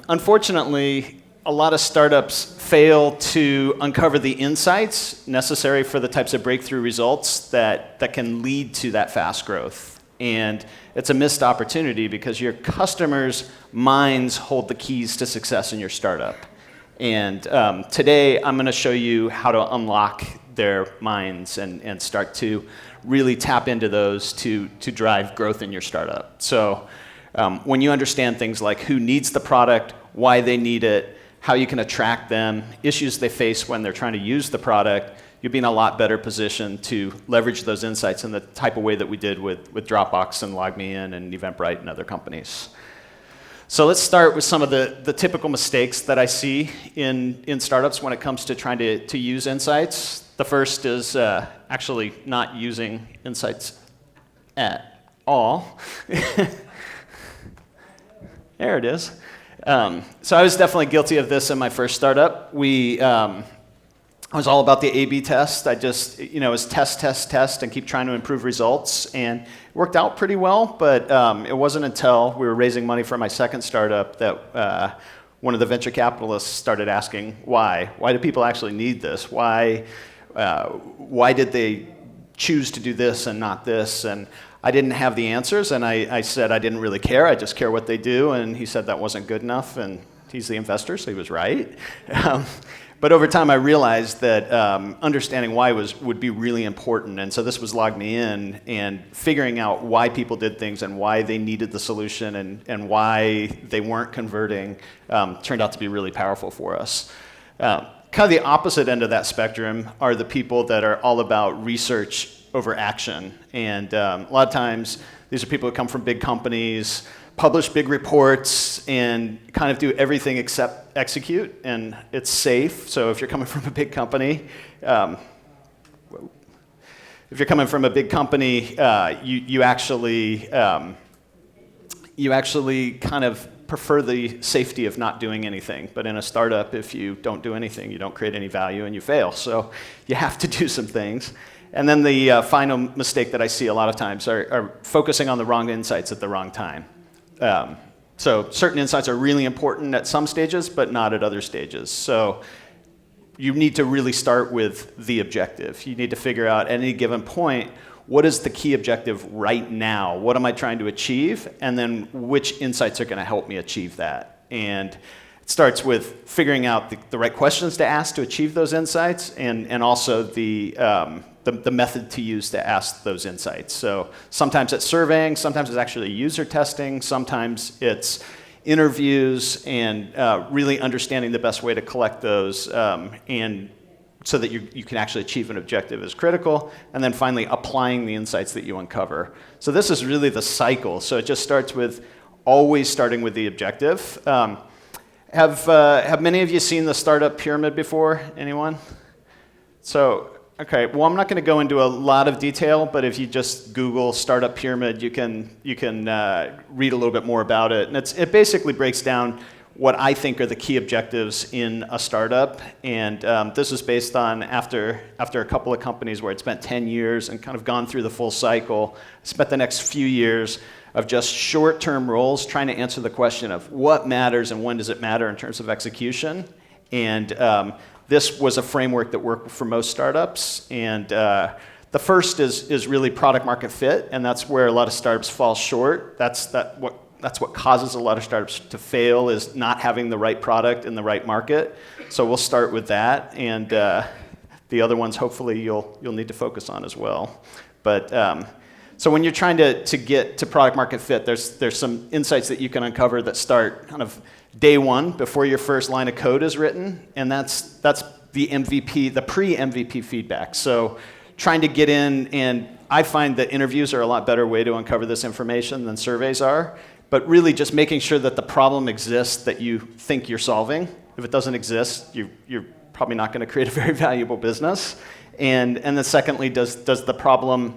Unfortunately, a lot of startups fail to uncover the insights necessary for the types of breakthrough results that can lead to that fast growth. And it's a missed opportunity because your customers' minds hold the keys to success in your startup. And today, I'm going to show you how to unlock their minds and start to really tap into those to drive growth in your startup. So when you understand things like who needs the product, why they need it, how you can attract them, issues they face when they're trying to use the product, you'll be in a lot better position to leverage those insights in the type of way that we did with Dropbox and LogMeIn and Eventbrite and other companies. So let's start with some of the typical mistakes that I see in startups when it comes to trying to use insights. The first is actually not using insights at all. There it is. So I was definitely guilty of this in my first startup. I was all about the A/B test. I just, it was test, and keep trying to improve results. And it worked out pretty well, but it wasn't until we were raising money for my second startup that one of the venture capitalists started asking, why? Why do people actually need this? Why did they choose to do this and not this? And I didn't have the answers, and I said I didn't really care. I just care what they do. And he said that wasn't good enough, and he's the investor, so he was right. But over time, I realized that understanding why would be really important. And so this was LogMeIn, and figuring out why people did things and why they needed the solution and why they weren't converting turned out to be really powerful for us. Kind of the opposite end of that spectrum are the people that are all about research over action. And a lot of times, these are people who come from big companies, publish big reports, and kind of do everything except execute, and it's safe. So if you're coming from a big company, you actually kind of prefer the safety of not doing anything. But in a startup, if you don't do anything, you don't create any value and you fail. So you have to do some things. And then the final mistake that I see a lot of times are focusing on the wrong insights at the wrong time. So certain insights are really important at some stages, but not at other stages. So you need to really start with the objective. You need to figure out at any given point, what is the key objective right now? What am I trying to achieve? And then which insights are going to help me achieve that? And it starts with figuring out the right questions to ask to achieve those insights, and also the method to use to ask those insights. So sometimes it's surveying, sometimes it's actually user testing, sometimes it's interviews, and really understanding the best way to collect those, and so that you can actually achieve an objective is critical. And then finally, applying the insights that you uncover. So this is really the cycle. So it just starts with always starting with the objective. Have many of you seen the startup pyramid before? Anyone? So, okay, well, I'm not going to go into a lot of detail, but if you just Google startup pyramid, you can read a little bit more about it. And it basically breaks down what I think are the key objectives in a startup. And this is based on after a couple of companies where I'd spent 10 years and kind of gone through the full cycle, spent the next few years of just short-term roles trying to answer the question of what matters and when does it matter in terms of execution. And this was a framework that worked for most startups. And the first is really product market fit, and that's where a lot of startups fall short. That's what causes a lot of startups to fail, is not having the right product in the right market. So we'll start with that, and the other ones hopefully you'll need to focus on as well. But so when you're trying to get to product market fit, there's some insights that you can uncover that start kind of day one before your first line of code is written, and that's the MVP, the pre-MVP feedback. So trying to get in, and I find that interviews are a lot better way to uncover this information than surveys are, but really just making sure that the problem exists that you think you're solving. If it doesn't exist, you're probably not going to create a very valuable business. And then secondly, does the problem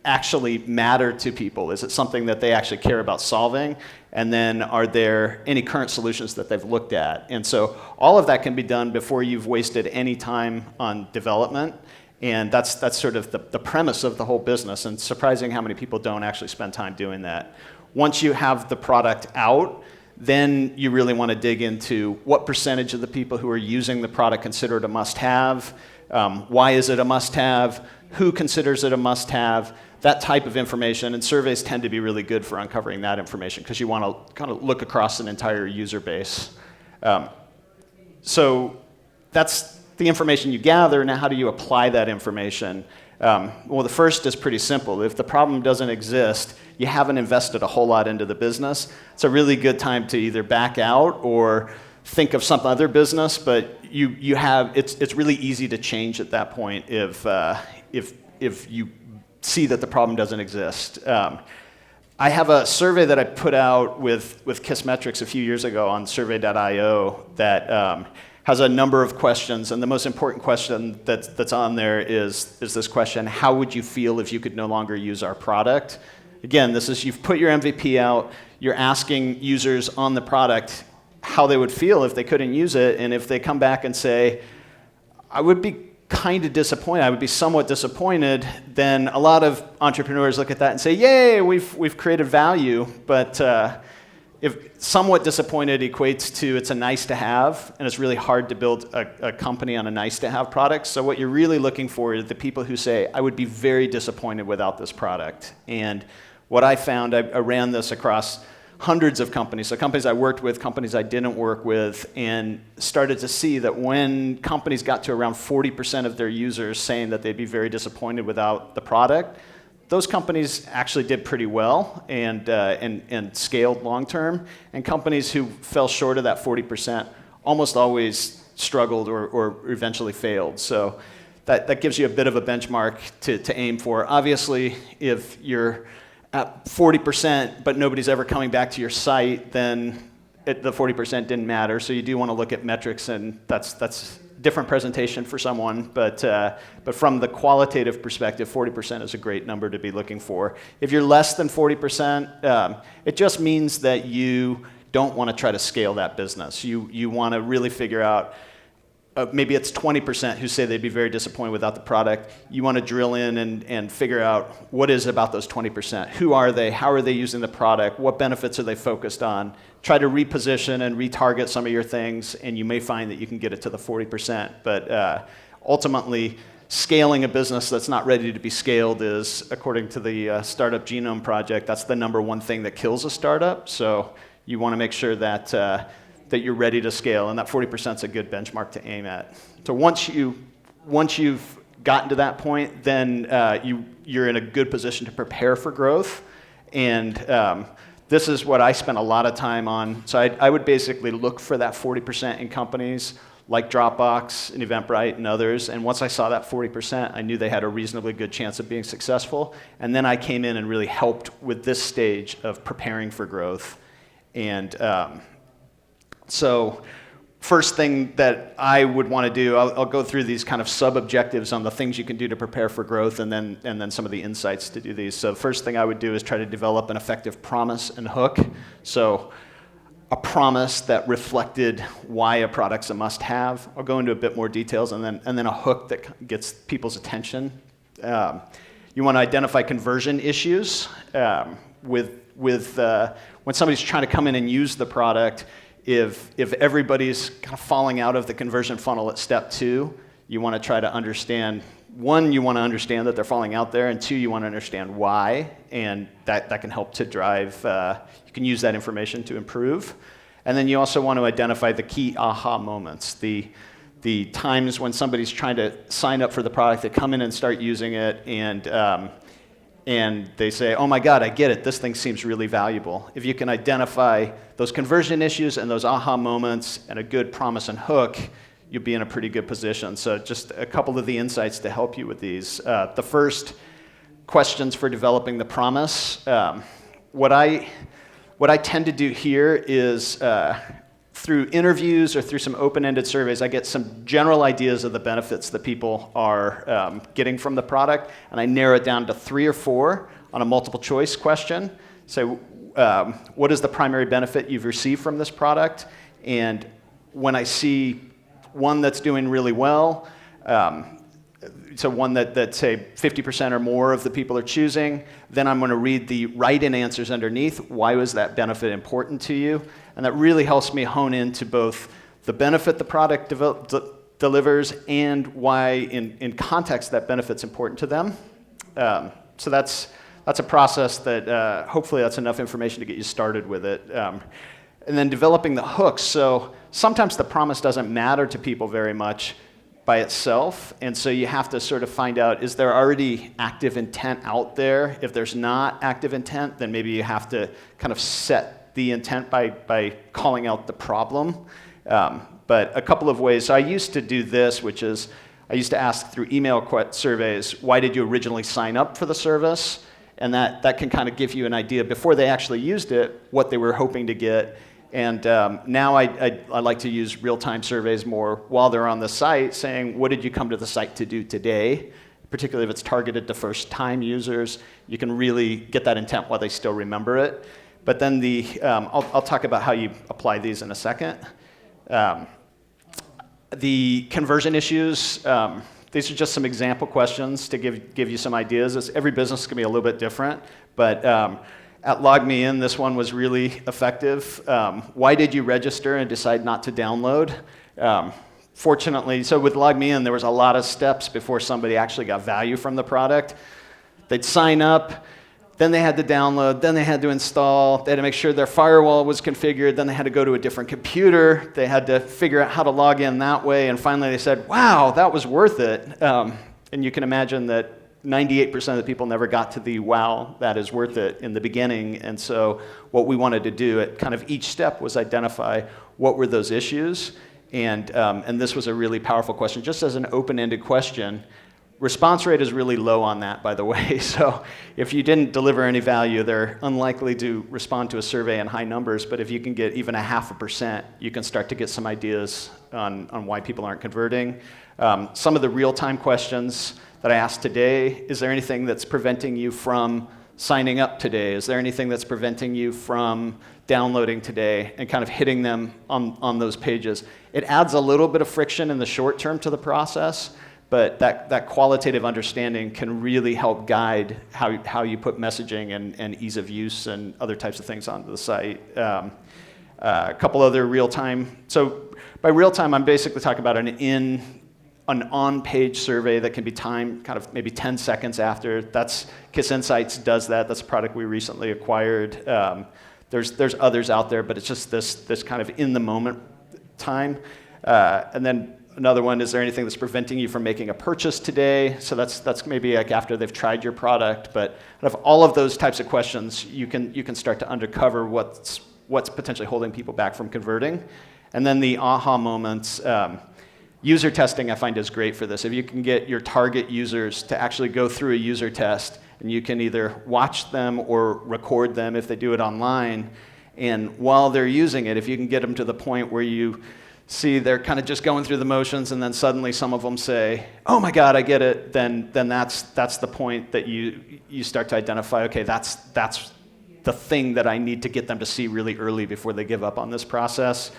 actually matter to people? Is it something that they actually care about solving? And then are there any current solutions that they've looked at? And so all of that can be done before you've wasted any time on development. And that's sort of the premise of the whole business, and surprising how many people don't actually spend time doing that. Once you have the product out, Then you really want to dig into what percentage of the people who are using the product consider it a must-have, why is it a must-have, who considers it a must-have, that type of information. And surveys tend to be really good for uncovering that information because you want to kind of look across an entire user base. So that's the information you gather. Now, how do you apply that information? Well, the first is pretty simple. If the problem doesn't exist, you haven't invested a whole lot into the business, it's a really good time to either back out or think of some other business, but it's really easy to change at that point if you see that the problem doesn't exist. I have a survey that I put out with Kissmetrics a few years ago on survey.io that has a number of questions, and the most important question that's on there is this question: how would you feel if you could no longer use our product? Again, this is, you've put your MVP out, you're asking users on the product how they would feel if they couldn't use it, and if they come back and say, I would be kind of disappointed, I would be somewhat disappointed, then a lot of entrepreneurs look at that and say, yay, we've created value, but if somewhat disappointed equates to it's a nice to have, and it's really hard to build a company on a nice to have product. So what you're really looking for is the people who say, I would be very disappointed without this product. And what I found, I ran this across hundreds of companies, so companies I worked with, companies I didn't work with, and started to see that when companies got to around 40% of their users saying that they'd be very disappointed without the product, those companies actually did pretty well and scaled long term. And companies who fell short of that 40% almost always struggled or eventually failed. So that gives you a bit of a benchmark to aim for. Obviously, if you're at 40%, but nobody's ever coming back to your site, then the 40% didn't matter. So you do want to look at metrics, and that's different presentation for someone, but from the qualitative perspective, 40% is a great number to be looking for. If you're less than 40%, it just means that you don't want to try to scale that business. You want to really figure out, maybe it's 20% who say they'd be very disappointed without the product. You want to drill in and figure out what is about those 20%. Who are they? How are they using the product? What benefits are they focused on? Try to reposition and retarget some of your things, and you may find that you can get it to the 40%. But ultimately, scaling a business that's not ready to be scaled is, according to the Startup Genome Project, that's the number one thing that kills a startup. So you want to make sure that that you're ready to scale, and that 40% is a good benchmark to aim at. So once you've gotten to that point, then you're in a good position to prepare for growth. And this is what I spent a lot of time on. So I would basically look for that 40% in companies like Dropbox and Eventbrite and others. And once I saw that 40%, I knew they had a reasonably good chance of being successful. And then I came in and really helped with this stage of preparing for growth. And so first thing that I would want to do, I'll go through these kind of sub-objectives on the things you can do to prepare for growth, and then some of the insights to do these. So first thing I would do is try to develop an effective promise and hook. So a promise that reflected why a product's a must-have. I'll go into a bit more details, and then a hook that gets people's attention. You want to identify conversion issues with when somebody's trying to come in and use the product. If everybody's kind of falling out of the conversion funnel at step 2, you want to try to understand, one, you want to understand that they're falling out there, and 2, you want to understand why, and that can help to drive, you can use that information to improve. And then you also want to identify the key aha moments, the times when somebody's trying to sign up for the product, they come in and start using it, and they say, oh my God, I get it, this thing seems really valuable. If you can identify those conversion issues and those aha moments and a good promise and hook, you'll be in a pretty good position. So just a couple of the insights to help you with these. The first, questions for developing the promise. What I tend to do here is through interviews or through some open-ended surveys, I get some general ideas of the benefits that people are getting from the product, and I narrow it down to 3 or 4 on a multiple choice question. So what is the primary benefit you've received from this product? And when I see one that's doing really well, so one that say 50% or more of the people are choosing. Then I'm going to read the write-in answers underneath. Why was that benefit important to you? And that really helps me hone into both the benefit the product delivers and why in context that benefit's important to them. So that's a process that hopefully that's enough information to get you started with it. And then developing the hooks. So sometimes the promise doesn't matter to people very much by itself, and so you have to sort of find out, is there already active intent out there? If there's not active intent, then maybe you have to kind of set the intent by calling out the problem. But a couple of ways. So I used to do this, which is I used to ask through email surveys, why did you originally sign up for the service? And that can kind of give you an idea before they actually used it, what they were hoping to get. And now I like to use real-time surveys more while they're on the site, saying, what did you come to the site to do today? Particularly if it's targeted to first-time users, you can really get that intent while they still remember it. But then I'll talk about how you apply these in a second. The conversion issues, these are just some example questions to give you some ideas. Every business is going to be a little bit different, but at LogMeIn, this one was really effective. Why did you register and decide not to download? Fortunately, so with LogMeIn, there was a lot of steps before somebody actually got value from the product. They'd sign up, then they had to download, then they had to install, they had to make sure their firewall was configured, then they had to go to a different computer, they had to figure out how to log in that way, and finally they said, wow, that was worth it. And you can imagine that 98% of the people never got to the wow, that is worth it in the beginning. And so what we wanted to do at kind of each step was identify what were those issues. And this was a really powerful question, just as an open-ended question. Response rate is really low on that, by the way. So if you didn't deliver any value, they're unlikely to respond to a survey in high numbers. But if you can get even 0.5%, you can start to get some ideas on why people aren't converting. Some of the real-time questions that I asked today, is there anything that's preventing you from signing up today? Is there anything that's preventing you from downloading today? And kind of hitting them on those pages. It adds a little bit of friction in the short term to the process, but that qualitative understanding can really help guide how you put messaging and ease of use and other types of things onto the site. A couple other real-time. So by real-time, I'm basically talking about an on-page survey that can be timed kind of maybe 10 seconds after. Kiss Insights does that. That's a product we recently acquired. There's others out there, but it's just this kind of in-the-moment time. And then another one, is there anything that's preventing you from making a purchase today? So that's maybe like after they've tried your product. But out of all of those types of questions, you can start to uncover what's potentially holding people back from converting. And then the aha moments. User testing I find is great for this. If you can get your target users to actually go through a user test, and you can either watch them or record them if they do it online, and while they're using it, if you can get them to the point where you see they're kind of just going through the motions, and then suddenly some of them say, oh my God, I get it, then that's the point that you start to identify, okay, that's the thing that I need to get them to see really early before they give up on this process.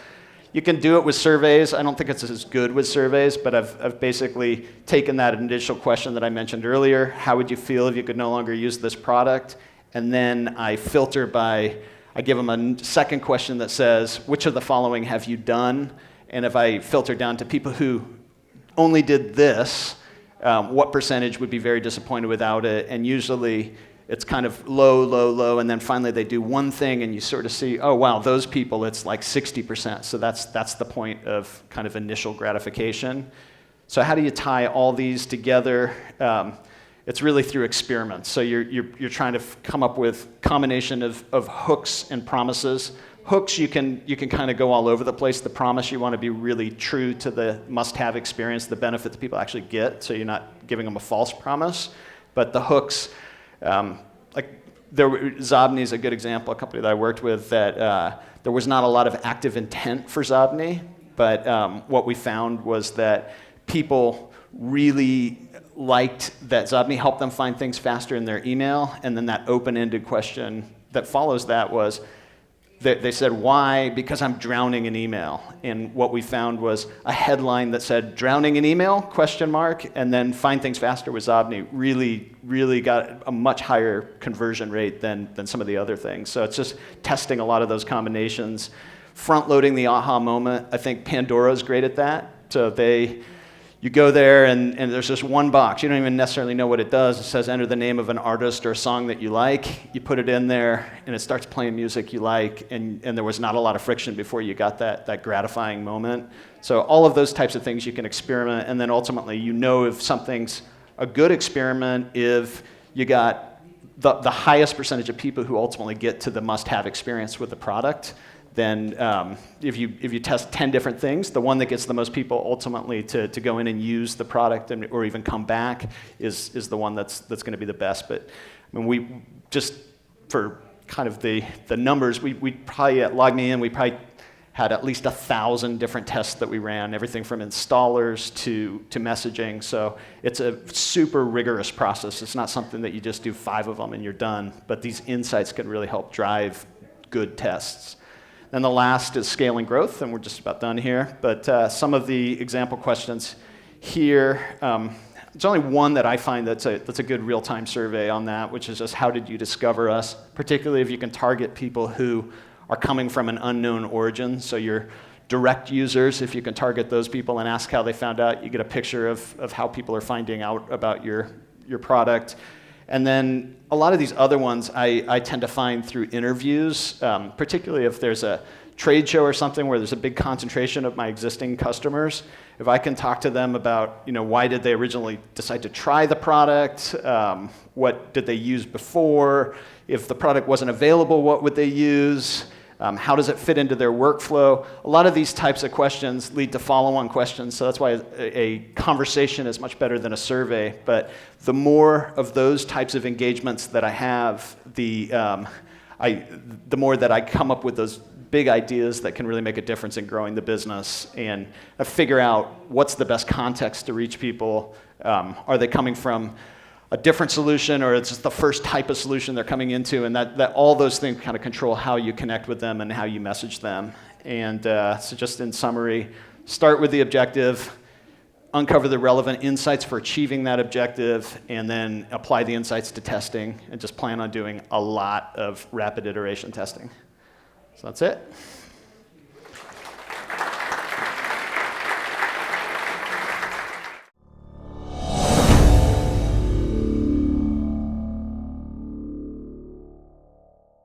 You can do it with surveys. I don't think it's as good with surveys, but I've basically taken that initial question that I mentioned earlier, how would you feel if you could no longer use this product? And then I filter I give them a second question that says, which of the following have you done? And if I filter down to people who only did this, what percentage would be very disappointed without it? And usually it's kind of low, low, low, and then finally they do one thing and you sort of see, oh wow, those people, it's like 60%. So that's the point of kind of initial gratification. So how do you tie all these together? It's really through experiments. So you're trying to come up with combination of hooks and promises. Hooks, you can kind of go all over the place. The promise, you want to be really true to the must-have experience, the benefit that people actually get, so you're not giving them a false promise. But the hooks, Zobni is a good example, a company that I worked with, that there was not a lot of active intent for Zobni, but what we found was that people really liked that Zobni helped them find things faster in their email, and then that open-ended question that follows that was, They said, why? Because I'm drowning in email. And what we found was a headline that said, drowning in email, question mark, and then find things faster with Zobni really got a much higher conversion rate than some of the other things. So it's just testing a lot of those combinations. Front-loading the aha moment, I think Pandora's great at that. So you go there and there's just one box. You don't even necessarily know what it does. It says enter the name of an artist or a song that you like. You put it in there and it starts playing music you like, and there was not a lot of friction before you got that gratifying moment. So all of those types of things you can experiment, and then ultimately you know if something's a good experiment if you got the highest percentage of people who ultimately get to the must-have experience with the product. Then if you test 10 different things, the one that gets the most people ultimately to go in and use the product or even come back is the one that's going to be the best. But I mean, we just, for kind of the numbers, we probably at LogMeIn, we probably had at least 1,000 different tests that we ran, everything from installers to messaging. So it's a super rigorous process. It's not something that you just do 5 of them and you're done. But these insights can really help drive good tests. Then the last is scaling growth, and we're just about done here. But some of the example questions here, there's only one that I find that's a good real-time survey on that, which is just how did you discover us, particularly if you can target people who are coming from an unknown origin. So your direct users, if you can target those people and ask how they found out, you get a picture of how people are finding out about your product. And then a lot of these other ones I tend to find through interviews, particularly if there's a trade show or something where there's a big concentration of my existing customers. If I can talk to them about, why did they originally decide to try the product, what did they use before, if the product wasn't available, what would they use, how does it fit into their workflow? A lot of these types of questions lead to follow-on questions, so that's why a conversation is much better than a survey. But the more of those types of engagements that I have, the more that I come up with those big ideas that can really make a difference in growing the business, and I figure out what's the best context to reach people. Are they coming from a different solution, or it's just the first type of solution they're coming into, and that all those things kind of control how you connect with them and how you message them. And so just in summary, start with the objective, uncover the relevant insights for achieving that objective, and then apply the insights to testing, and just plan on doing a lot of rapid iteration testing. So that's it.